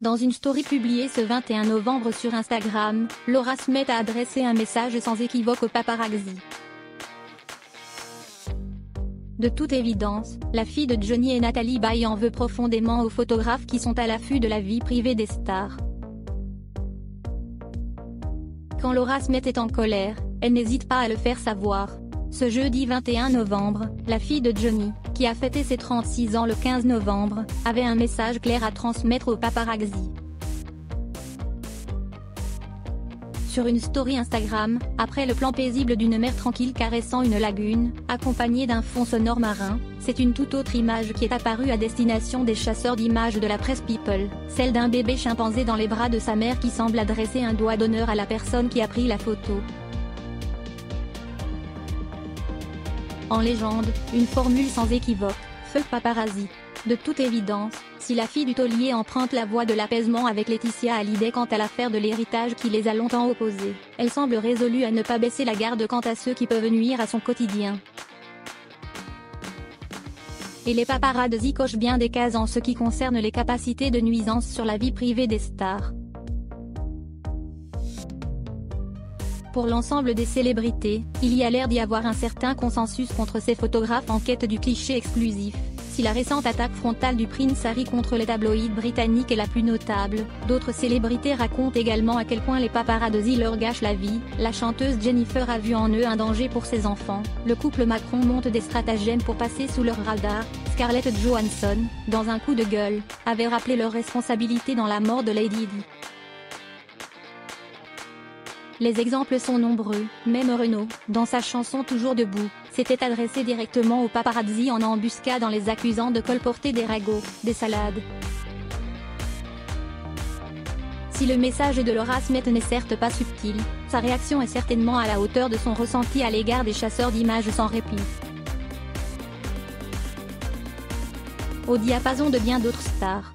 Dans une story publiée ce 21 novembre sur Instagram, Laura Smith a adressé un message sans équivoque aux paparazzi. De toute évidence, la fille de Johnny et Natalie Baye en veut profondément aux photographes qui sont à l'affût de la vie privée des stars. Quand Laura Smith est en colère, elle n'hésite pas à le faire savoir. Ce jeudi 21 novembre, la fille de Johnny, qui a fêté ses 36 ans le 15 novembre, avait un message clair à transmettre aux paparazzi. Sur une story Instagram, après le plan paisible d'une mer tranquille caressant une lagune, accompagnée d'un fond sonore marin, c'est une toute autre image qui est apparue à destination des chasseurs d'images de la presse People, celle d'un bébé chimpanzé dans les bras de sa mère qui semble adresser un doigt d'honneur à la personne qui a pris la photo. En légende, une formule sans équivoque, feu paparazzi. De toute évidence, si la fille du taulier emprunte la voie de l'apaisement avec Laetitia Hallyday quant à l'affaire de l'héritage qui les a longtemps opposés, elle semble résolue à ne pas baisser la garde quant à ceux qui peuvent nuire à son quotidien. Et les paparazzi cochent bien des cases en ce qui concerne les capacités de nuisance sur la vie privée des stars. Pour l'ensemble des célébrités, il y a l'air d'y avoir un certain consensus contre ces photographes en quête du cliché exclusif. Si la récente attaque frontale du Prince Harry contre les tabloïds britanniques est la plus notable, d'autres célébrités racontent également à quel point les paparazzi leur gâchent la vie. La chanteuse Jennifer a vu en eux un danger pour ses enfants. Le couple Macron monte des stratagèmes pour passer sous leur radar. Scarlett Johansson, dans un coup de gueule, avait rappelé leur responsabilité dans la mort de Lady Di. Les exemples sont nombreux, même Renaud, dans sa chanson Toujours debout, s'était adressé directement aux paparazzi en embuscade en les accusant de colporter des ragots, des salades. Si le message de Laura Smith n'est certes pas subtil, sa réaction est certainement à la hauteur de son ressenti à l'égard des chasseurs d'images sans répit. Au diapason de bien d'autres stars.